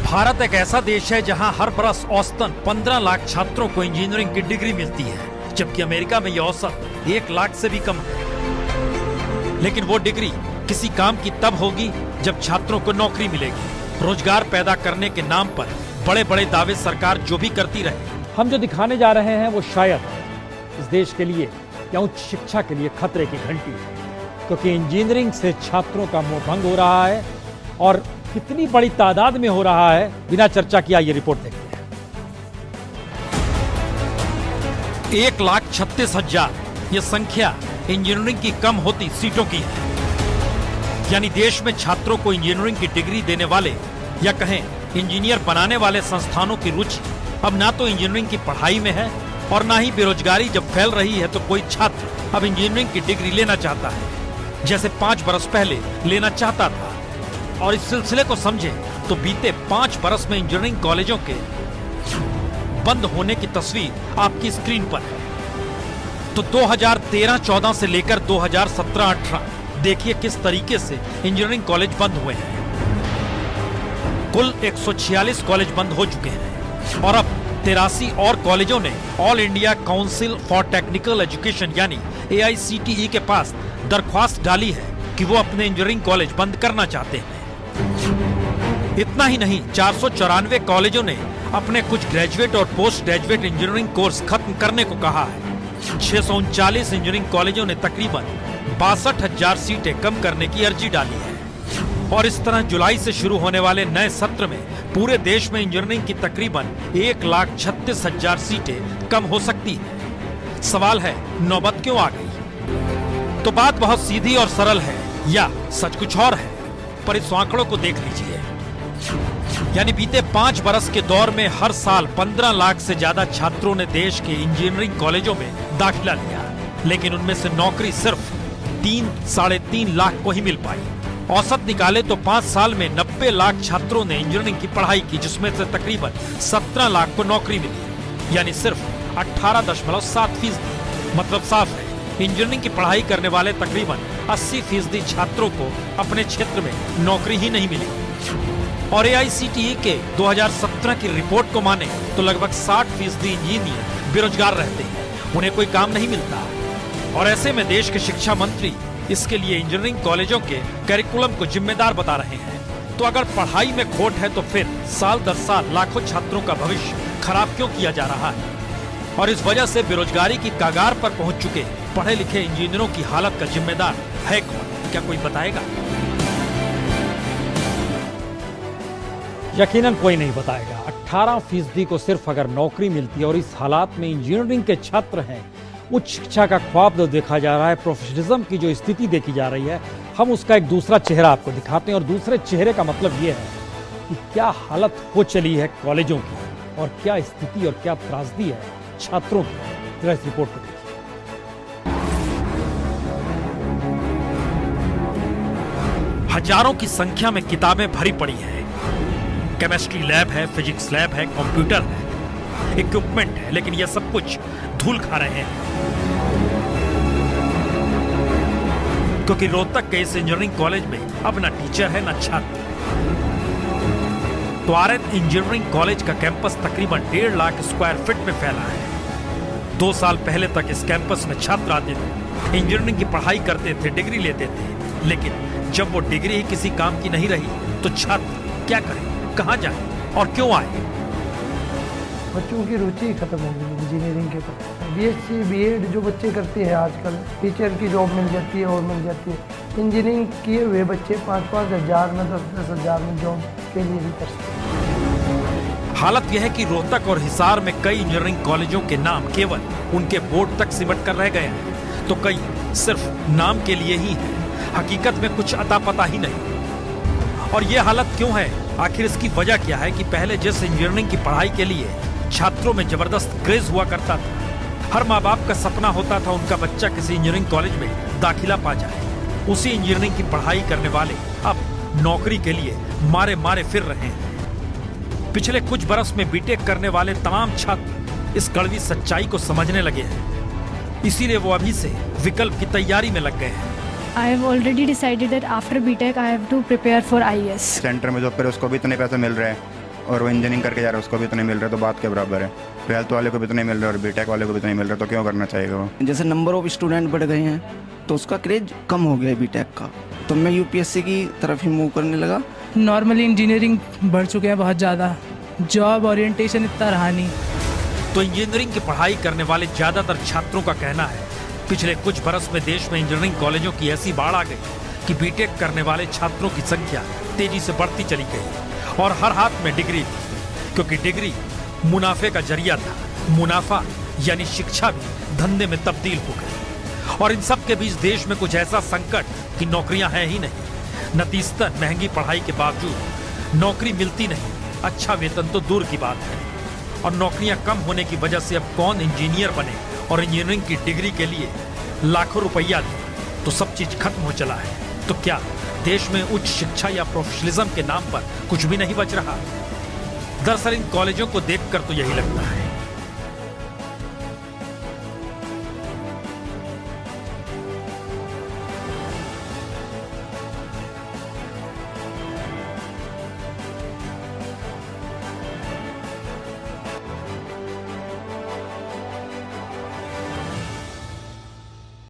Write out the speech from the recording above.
भारत एक ऐसा देश है जहां हर बरस औसतन 15 लाख छात्रों को इंजीनियरिंग की डिग्री मिलती है, जबकि अमेरिका में यह औसत 1 लाख से भी कम है। लेकिन वो डिग्री किसी काम की तब होगी जब छात्रों को नौकरी मिलेगी। रोजगार पैदा करने के नाम पर बड़े बड़े दावे सरकार जो भी करती रहे, हम जो दिखाने जा रहे हैं वो शायद इस देश के लिए या उच्च शिक्षा के लिए खतरे की घंटी है, क्योंकि इंजीनियरिंग से छात्रों का मोहभंग हो रहा है और कितनी बड़ी तादाद में हो रहा है, बिना चर्चा किया ये रिपोर्ट देखते हैं। 1,36,000 ये संख्या इंजीनियरिंग की कम होती सीटों की है। यानी देश में छात्रों को इंजीनियरिंग की डिग्री देने वाले या कहें इंजीनियर बनाने वाले संस्थानों की रुचि अब ना तो इंजीनियरिंग की पढ़ाई में है और ना ही बेरोजगारी जब फैल रही है तो कोई छात्र अब इंजीनियरिंग की डिग्री लेना चाहता है जैसे 5 बरस पहले लेना चाहता था। और इस सिलसिले को समझे तो बीते 5 बरस में इंजीनियरिंग कॉलेजों के बंद होने की तस्वीर आपकी स्क्रीन पर है। तो 2013-14 से लेकर 2017-18 देखिए किस तरीके से इंजीनियरिंग कॉलेज बंद हुए हैं। कुल 146 कॉलेज बंद हो चुके हैं और अब 83 और कॉलेजों ने all India council for technical education यानी AICTE के पास दरख्वास्त डाली है कि वो अपने इंजीनियरिंग कॉलेज बंद करना चाहते हैं। इतना ही नहीं, 494 कॉलेजों ने अपने कुछ ग्रेजुएट और पोस्ट ग्रेजुएट इंजीनियरिंग कोर्स खत्म करने को कहा है। 639 इंजीनियरिंग कॉलेजों ने तकरीबन 62,000 सीटें कम करने की अर्जी डाली है। और इस तरह जुलाई से शुरू होने वाले नए सत्र में पूरे देश में इंजीनियरिंग की तकरीबन 1,36,000 सीटें कम हो सकती है। सवाल है, नौबत क्यों आ गई? तो बात बहुत सीधी और सरल है, या सच कुछ और है, पर इस आंकड़ों को देख लीजिए। यानी बीते 5 बरस के दौर में हर साल 15 लाख से ज्यादा छात्रों ने देश के इंजीनियरिंग कॉलेजों में दाखिला लिया, लेकिन उनमें से नौकरी सिर्फ 3-3.5 लाख को ही मिल पाई। औसत निकाले तो 5 साल में 90 लाख छात्रों ने इंजीनियरिंग की पढ़ाई की, जिसमें से तकरीबन 17 लाख को नौकरी मिली, यानी सिर्फ 18.7%। मतलब साफ है, इंजीनियरिंग की पढ़ाई करने वाले तकरीबन 80% छात्रों को अपने क्षेत्र में नौकरी ही नहीं मिली। और AICTE के 2017 की रिपोर्ट को माने तो लगभग 60% इंजीनियर बेरोजगार रहते हैं, उन्हें कोई काम नहीं मिलता। और ऐसे में देश के शिक्षा मंत्री इसके लिए इंजीनियरिंग कॉलेजों के करिकुलम को जिम्मेदार बता रहे हैं। तो अगर पढ़ाई में खोट है तो फिर साल दर साल लाखों छात्रों का भविष्य खराब क्यों किया जा रहा है? और इस वजह से बेरोजगारी की कगार पर पहुंच चुके पढ़े लिखे इंजीनियरों की हालत का जिम्मेदार है कौन? क्या कोई बताएगा? यकीनन कोई नहीं बताएगा। 18% को सिर्फ अगर नौकरी मिलती है और इस हालात में इंजीनियरिंग के छात्र हैं, उच्च शिक्षा का ख्वाब जो देखा जा रहा है, प्रोफेशनलिज्म की जो स्थिति देखी जा रही है, हम उसका एक दूसरा चेहरा आपको दिखाते हैं। और दूसरे चेहरे का मतलब ये है कि क्या हालत हो चली है कॉलेजों की और क्या स्थिति और क्या त्रासदी है छात्रों की। जरा इस रिपोर्ट को देखिए। हजारों की संख्या में किताबें भरी पड़ी हैं। केमिस्ट्री लैब है, फिजिक्स लैब है, कंप्यूटर है, इक्विपमेंट है, लेकिन यह सब कुछ धूल खा रहे हैं, क्योंकि रोहतक के इस इंजीनियरिंग कॉलेज में अब ना टीचर है ना छात्र। तो RN इंजीनियरिंग कॉलेज का कैंपस तकरीबन 1.5 लाख स्क्वायर फीट में फैला है। 2 साल पहले तक इस कैंपस में छात्र आते थे, इंजीनियरिंग की पढ़ाई करते थे, डिग्री लेते थे, लेकिन जब वो डिग्री ही किसी काम की नहीं रही तो छात्र क्या करें, कहां जाएं और क्यों आए? बच्चों की रुचि खत्म हो गई इंजीनियरिंग के प्रति। BSc BEd जो बच्चे करते हैं आजकल, टीचर की जॉब मिल जाती है और मिल जाती है। इंजीनियरिंग किए हुए बच्चे 5-5 हज़ार में 10-10 हज़ार में जॉब के लिए भी कर सकते हैं। हालत यह है कि रोहतक और हिसार में कई इंजीनियरिंग कॉलेजों के नाम केवल उनके बोर्ड तक सिमट कर रह गए हैं, तो कई सिर्फ नाम के लिए ही है, हकीकत में कुछ अता पता ही नहीं। और ये हालत क्यों है? आखिर इसकी वजह क्या है कि पहले जिस इंजीनियरिंग की पढ़ाई के लिए छात्रों में जबरदस्त क्रेज हुआ करता था, हर माँ बाप का सपना होता था उनका बच्चा किसी इंजीनियरिंग कॉलेज में दाखिला पा जाए, उसी इंजीनियरिंग की पढ़ाई करने वाले अब नौकरी के लिए मारे मारे फिर रहे हैं। पिछले कुछ बरस में बीटेक करने वाले तमाम छात्र इस कड़वी सच्चाई को समझने लगे हैं, इसीलिए वो अभी से विकल्प की तैयारी में लग गए हैं। I have already decided that after BTech I have to prepare for IAS. Centre में जॉब करे उसको भी इतने पैसे मिल रहे हैं, और वो इंजीनियरिंग करके जा रहा है उसको भी इतने मिल रहे, तो बात के बराबर है। 12th वाले को भी इतने मिल रहे और बीटेक वाले को भी इतने मिल रहे, तो क्यों करना चाहेगा वो? जैसे नंबर ऑफ स्टूडेंट बढ़ गए हैं तो उसका क्रेज कम हो गया है बीटेक का, तो मैं यूपीएससी की तरफ ही मूव करने लगा। नॉर्मली इंजीनियरिंग बढ़ चुके हैं बहुत ज़्यादा, जॉब ओरिएंटेशन इतना रहा नहीं। तो इंजीनियरिंग की पढ़ाई करने वाले ज्यादातर छात्रों का कहना है पिछले कुछ बरस में देश में इंजीनियरिंग कॉलेजों की ऐसी बाढ़ आ गई कि बीटेक करने वाले छात्रों की संख्या तेजी से बढ़ती चली गई और हर हाथ में डिग्री थी, क्योंकि डिग्री मुनाफे का जरिया था। मुनाफा यानी शिक्षा भी धंधे में तब्दील हो गई और इन सब के बीच देश में कुछ ऐसा संकट कि नौकरियां हैं ही नहीं। नतीजतन महंगी पढ़ाई के बावजूद नौकरी मिलती नहीं, अच्छा वेतन तो दूर की बात है। और नौकरियां कम होने की वजह से अब कौन इंजीनियर बने और इंजीनियरिंग की डिग्री के लिए लाखों रुपया दे, तो सब चीज खत्म हो चला है। तो क्या देश में उच्च शिक्षा या प्रोफेशनलिज्म के नाम पर कुछ भी नहीं बच रहा? दरअसल इन कॉलेजों को देखकर तो यही लगता है।